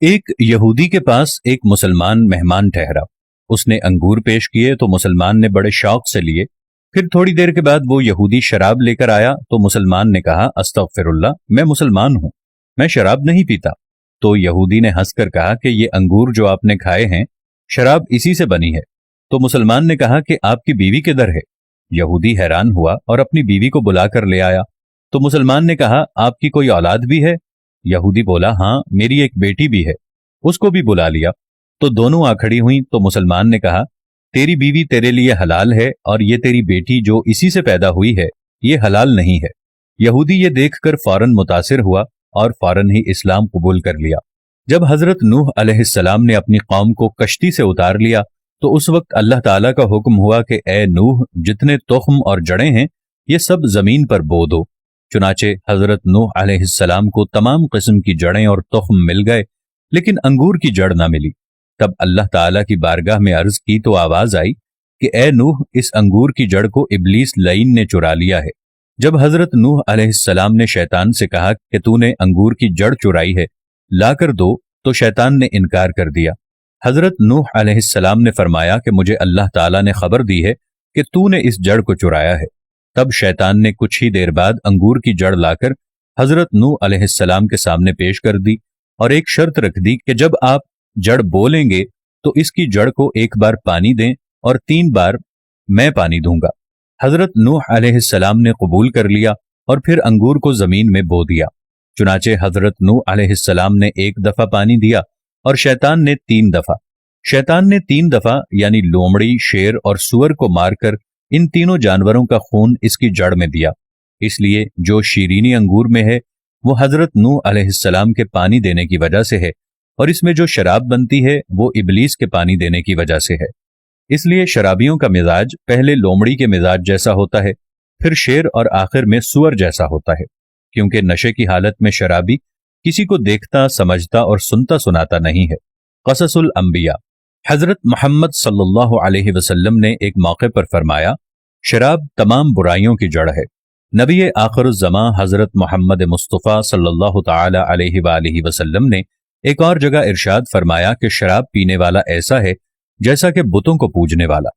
ایک یہودی کے پاس ایک مسلمان مہمان ٹھہرا۔ اس نے انگور پیش کیے تو مسلمان نے بڑے شوق سے لیے۔ پھر تھوڑی دیر کے بعد وہ یہودی شراب لے کر آیا تو مسلمان نے کہا، استغفر اللہ، میں مسلمان ہوں، میں شراب نہیں پیتا۔ تو یہودی نے ہنس کر کہا کہ یہ انگور جو آپ نے کھائے ہیں شراب اسی سے بنی ہے۔ تو مسلمان نے کہا کہ آپ کی بیوی کدھر ہے؟ یہودی حیران ہوا اور اپنی بیوی کو بلا کر لے آیا۔ تو مسلمان نے کہا، آپ کی کوئی اولاد بھی ہے؟ یہودی بولا، ہاں میری ایک بیٹی بھی ہے۔ اس کو بھی بلا لیا تو دونوں آ کھڑی ہوئیں تو مسلمان نے کہا، تیری بیوی تیرے لیے حلال ہے اور یہ تیری بیٹی جو اسی سے پیدا ہوئی ہے یہ حلال نہیں ہے۔ یہودی یہ دیکھ کر فوراً متاثر ہوا اور فوراً ہی اسلام قبول کر لیا۔ جب حضرت نوح علیہ السلام نے اپنی قوم کو کشتی سے اتار لیا تو اس وقت اللہ تعالیٰ کا حکم ہوا کہ اے نوح، جتنے تخم اور جڑیں ہیں یہ سب زمین پر بو دو۔ چنانچہ حضرت نوح علیہ السلام کو تمام قسم کی جڑیں اور تخم مل گئے لیکن انگور کی جڑ نہ ملی۔ تب اللہ تعالیٰ کی بارگاہ میں عرض کی تو آواز آئی کہ اے نوح، اس انگور کی جڑ کو ابلیس لعین نے چرا لیا ہے۔ جب حضرت نوح علیہ السلام نے شیطان سے کہا کہ تو نے انگور کی جڑ چرائی ہے، لا کر دو، تو شیطان نے انکار کر دیا۔ حضرت نوح علیہ السلام نے فرمایا کہ مجھے اللہ تعالیٰ نے خبر دی ہے کہ تو نے اس جڑ کو چرایا ہے۔ تب شیطان نے کچھ ہی دیر بعد انگور کی جڑ لا کر حضرت نوح علیہ السلام کے سامنے پیش کر دی اور ایک شرط رکھ دی کہ جب آپ جڑ بولیں گے تو اس کی جڑ کو ایک بار پانی دیں اور 3 بار میں پانی دوں گا۔ حضرت نوح علیہ السلام نے قبول کر لیا اور پھر انگور کو زمین میں بو دیا۔ چنانچہ حضرت نوح علیہ السلام نے 1 دفعہ پانی دیا اور شیطان نے 3 دفعہ۔ شیطان نے 3 دفعہ یعنی لومڑی، شیر اور سور کو مار کر ان تینوں جانوروں کا خون اس کی جڑ میں دیا۔ اس لیے جو شیرینی انگور میں ہے وہ حضرت نوح علیہ السلام کے پانی دینے کی وجہ سے ہے، اور اس میں جو شراب بنتی ہے وہ ابلیس کے پانی دینے کی وجہ سے ہے۔ اس لیے شرابیوں کا مزاج پہلے لومڑی کے مزاج جیسا ہوتا ہے، پھر شیر اور آخر میں سور جیسا ہوتا ہے، کیونکہ نشے کی حالت میں شرابی کسی کو دیکھتا، سمجھتا اور سنتا سناتا نہیں ہے۔ قصص الانبیاء۔ حضرت محمد صلی اللہ علیہ وسلم نے ایک موقع پر فرمایا، شراب تمام برائیوں کی جڑ ہے۔ نبی آخر الزماں حضرت محمد مصطفیٰ صلی اللہ تعالی علیہ وآلہ وسلم نے ایک اور جگہ ارشاد فرمایا کہ شراب پینے والا ایسا ہے جیسا کہ بتوں کو پوجنے والا۔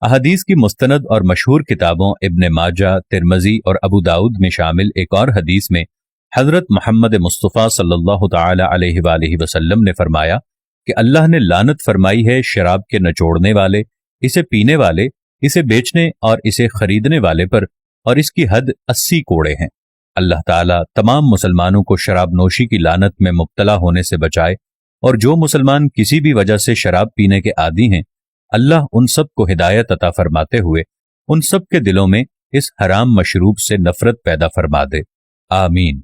احادیث کی مستند اور مشہور کتابوں ابن ماجہ، ترمذی اور ابو داؤد میں شامل ایک اور حدیث میں حضرت محمد مصطفیٰ صلی اللہ تعالی علیہ وآلہ وسلم نے فرمایا کہ اللہ نے لعنت فرمائی ہے شراب کے نچوڑنے والے، اسے پینے والے، اسے بیچنے اور اسے خریدنے والے پر، اور اس کی حد 80 کوڑے ہیں۔ اللہ تعالیٰ تمام مسلمانوں کو شراب نوشی کی لعنت میں مبتلا ہونے سے بچائے، اور جو مسلمان کسی بھی وجہ سے شراب پینے کے عادی ہیں اللہ ان سب کو ہدایت عطا فرماتے ہوئے ان سب کے دلوں میں اس حرام مشروب سے نفرت پیدا فرما دے۔ آمین۔